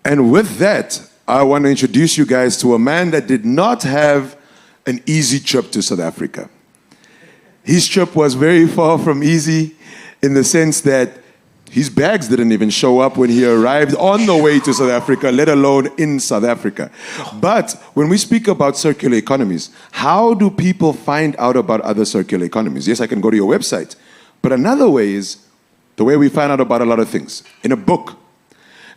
And with that, I want to introduce you guys to a man that did not have an easy trip to South Africa. His trip was very far from easy in the sense that his bags didn't even show up when he arrived on the way to South Africa, let alone in South Africa. But when we speak about circular economies, how do people find out about other circular economies? Yes, I can go to your website. But another way is the way we find out about a lot of things, in a book.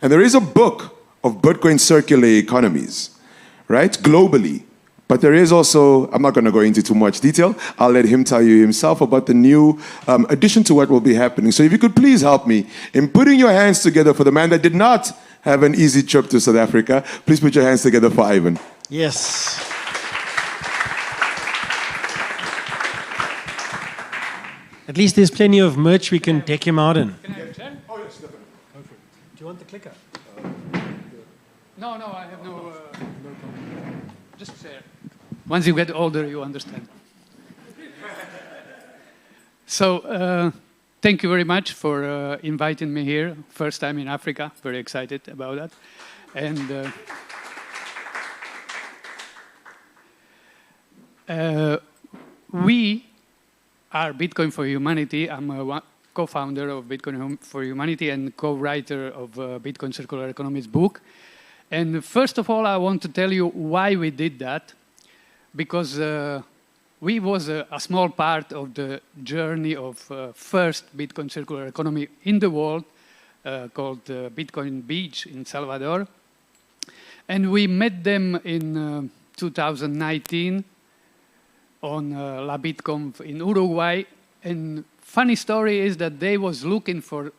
And there is a book of Bitcoin circular economies, right, globally. But there is also, I'm not going to go into too much detail. I'll let him tell you himself about the new addition to what will be happening. So if you could please help me in putting your hands together for the man that did not have an easy trip to South Africa. Please put your hands together for Ivan. Yes. At least there's plenty of merch we can take him out in. Can I have a chair? Oh, yes, definitely. Do you want the clicker? No, I have no. Just share. Once you get older, you understand. So, thank you very much for inviting me here. First time in Africa. Very excited about that. And we are Bitcoin for Humanity. I'm a co-founder of Bitcoin for Humanity and co-writer of Bitcoin Circular Economies book. And first of all, I want to tell you why we did that. Because we was a small part of the journey of first Bitcoin circular economy in the world called Bitcoin Beach in Salvador. And we met them in 2019 on La BitConf in Uruguay. And funny story is that they was looking for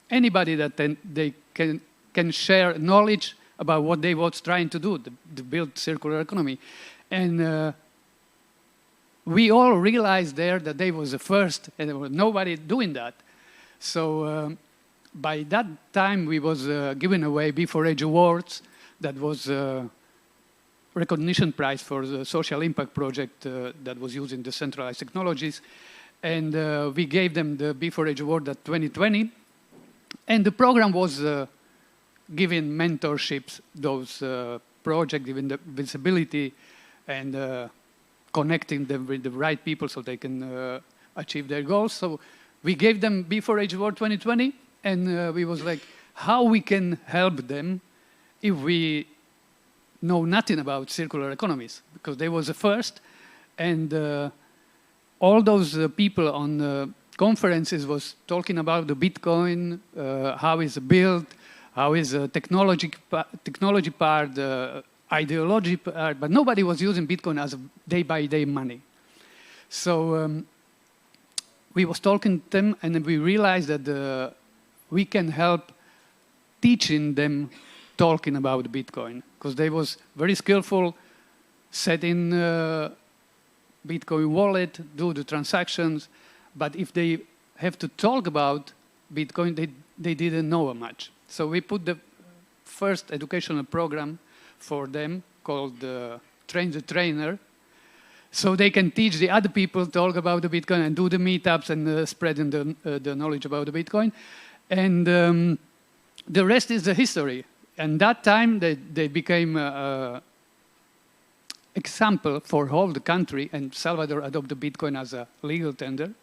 anybody that they can share knowledge about what they was trying to do, to build circular economy. And we all realized there that they was the first, and there was nobody doing that. So by that time, we was giving away B4H awards. That was a recognition prize for the social impact project that was using decentralized technologies. And we gave them the B4H award at 2020. And the program was giving mentorships, those projects, giving the visibility and connecting them with the right people so they can achieve their goals. So we gave them B4H Award 2020, and we was like, how we can help them if we know nothing about circular economies, because they was the first, and all those people on the conferences was talking about the Bitcoin, how it's built, how is the technology part, ideology part, but nobody was using Bitcoin as a day-by-day money. So we was talking to them, and we realized that we can help teaching them talking about Bitcoin, because they was very skillful setting Bitcoin wallet, do the transactions, but if they have to talk about Bitcoin, they didn't know much. So we put the first educational program for them called Train the Trainer, so they can teach the other people, talk about the Bitcoin and do the meetups and spreading the knowledge about the Bitcoin. And the rest is the history. And that time they became example for all the country, and Salvador adopted Bitcoin as a legal tender.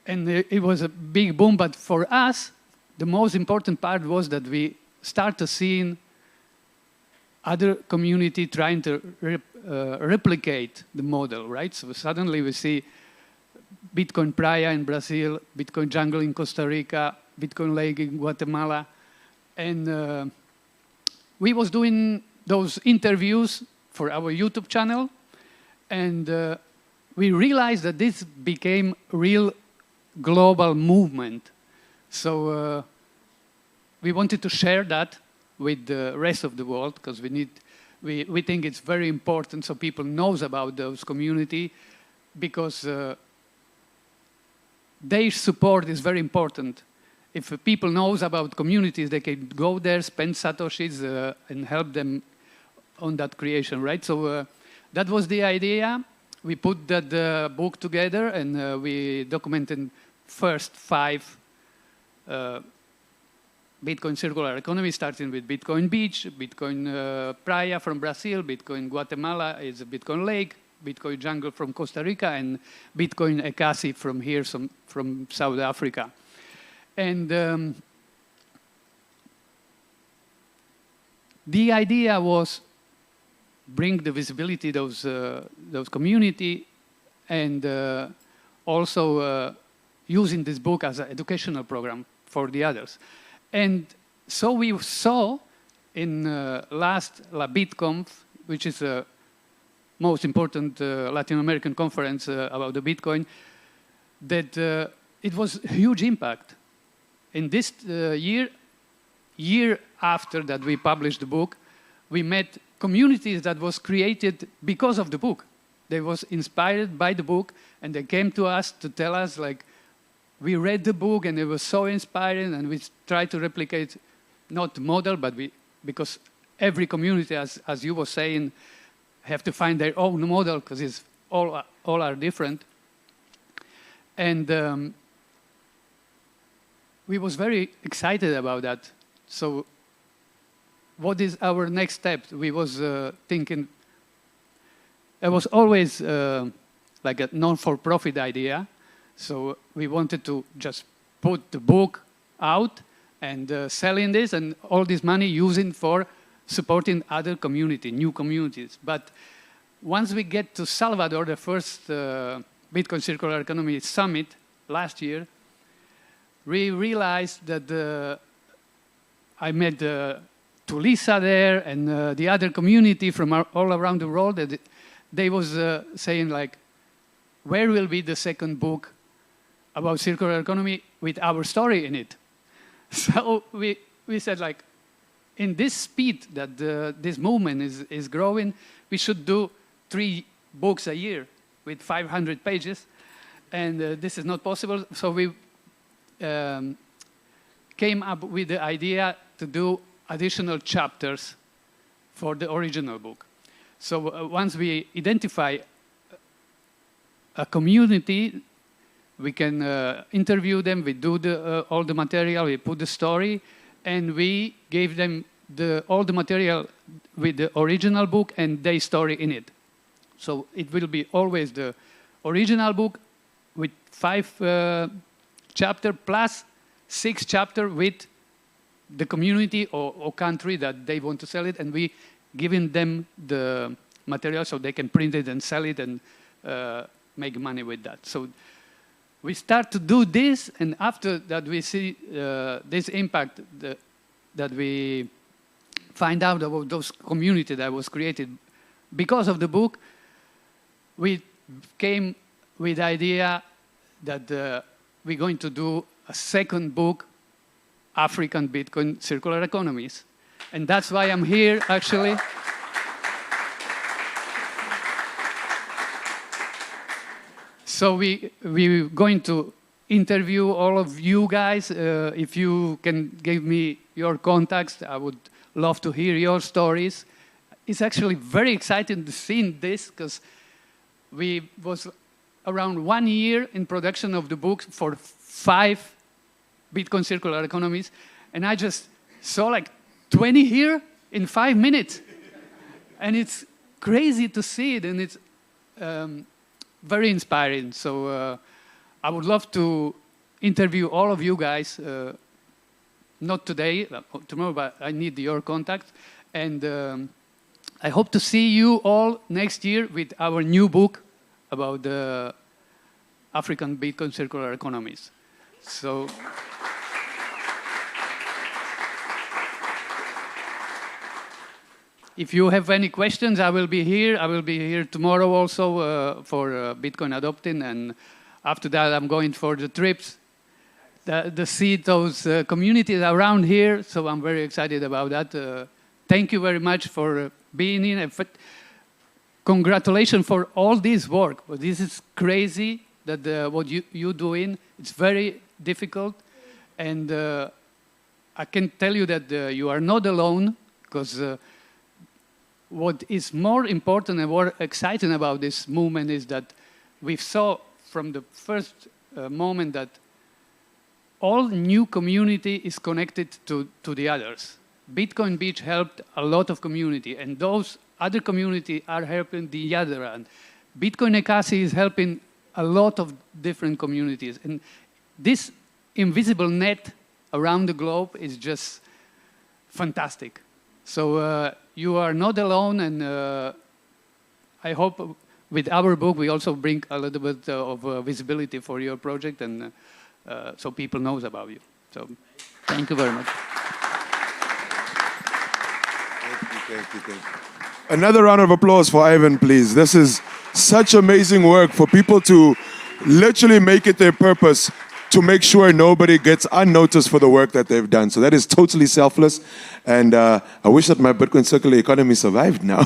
And it was a big boom, but for us, the most important part was that we started seeing other community trying to replicate the model, right? So suddenly we see Bitcoin Praia in Brazil, Bitcoin Jungle in Costa Rica, Bitcoin Lake in Guatemala. And we was doing those interviews for our YouTube channel. And we realized that this became a real global movement. So we wanted to share that with the rest of the world, because we think it's very important so people knows about those community, because their support is very important. If people knows about communities, they can go there, spend satoshis, and help them on that creation, right? So that was the idea. We put that book together, and we documented first 5 Bitcoin circular economy, starting with Bitcoin Beach, Bitcoin Praia from Brazil, Bitcoin Guatemala is a Bitcoin Lake, Bitcoin Jungle from Costa Rica, and Bitcoin Ekasi from here, from South Africa. And the idea was bring the visibility those community, and also using this book as an educational program for the others. And so we saw in last La BitConf, which is the most important Latin American conference about the Bitcoin, that it was a huge impact. In this year after that we published the book, we met communities that was created because of the book. They was inspired by the book, and they came to us to tell us, like, we read the book and it was so inspiring, and we tried to replicate, not the model, but because every community, as you were saying, have to find their own model because it's all are different. And we was very excited about that. So what is our next step? We was thinking, it was always like a non-for-profit idea. So we wanted to just put the book out and selling this, and all this money using for supporting other community, new communities. But once we get to Salvador, the first Bitcoin Circular Economy Summit last year, we realized that I met Tulisa there and the other community from all around the world, that they was saying, like, where will be the second book about circular economy with our story in it? So we said, like, in this speed that this movement is growing, we should do 3 books a year with 500 pages. And this is not possible. So we came up with the idea to do additional chapters for the original book. So once we identify a community, we can interview them, we do all the material, we put the story, and we gave them all the material with the original book and their story in it. So it will be always the original book with 5 chapters plus 6 chapters with the community or country that they want to sell it, and we giving them the material so they can print it and sell it and make money with that. So we start to do this, and after that we see this impact that we find out about those community that was created because of the book. We came with the idea that we're going to do a second book, African Bitcoin Circular Economies. And that's why I'm here, actually. So we're going to interview all of you guys. If you can give me your contacts, I would love to hear your stories. It's actually very exciting to see this, because we was around 1 year in production of the book for 5 Bitcoin Circular Economies, and I just saw like 20 here in 5 minutes. And it's crazy to see it, and it's very inspiring. So I would love to interview all of you guys, not today, tomorrow, but I need your contact. And I hope to see you all next year with our new book about the African Bitcoin Circular Economies. So if you have any questions, I will be here. I will be here tomorrow also for Bitcoin Adopting. And after that, I'm going for the trips to see those communities around here. So I'm very excited about that. Thank you very much for being in. Congratulations for all this work. This is crazy that what you're doing. It's very difficult. And I can tell you that you are not alone, because what is more important and more exciting about this movement is that we saw from the first moment that all new community is connected to the others. Bitcoin Beach helped a lot of community, and those other community are helping the other. And Bitcoin Ekasi is helping a lot of different communities. And this invisible net around the globe is just fantastic. So you are not alone, and I hope with our book we also bring a little bit of visibility for your project, and so people knows about you. So thank you very much. Thank you. Another round of applause for Ivan, please. This is such amazing work for people to literally make it their purpose to make sure nobody gets unnoticed for the work that they've done. So that is totally selfless. And I wish that my Bitcoin circular economy survived now.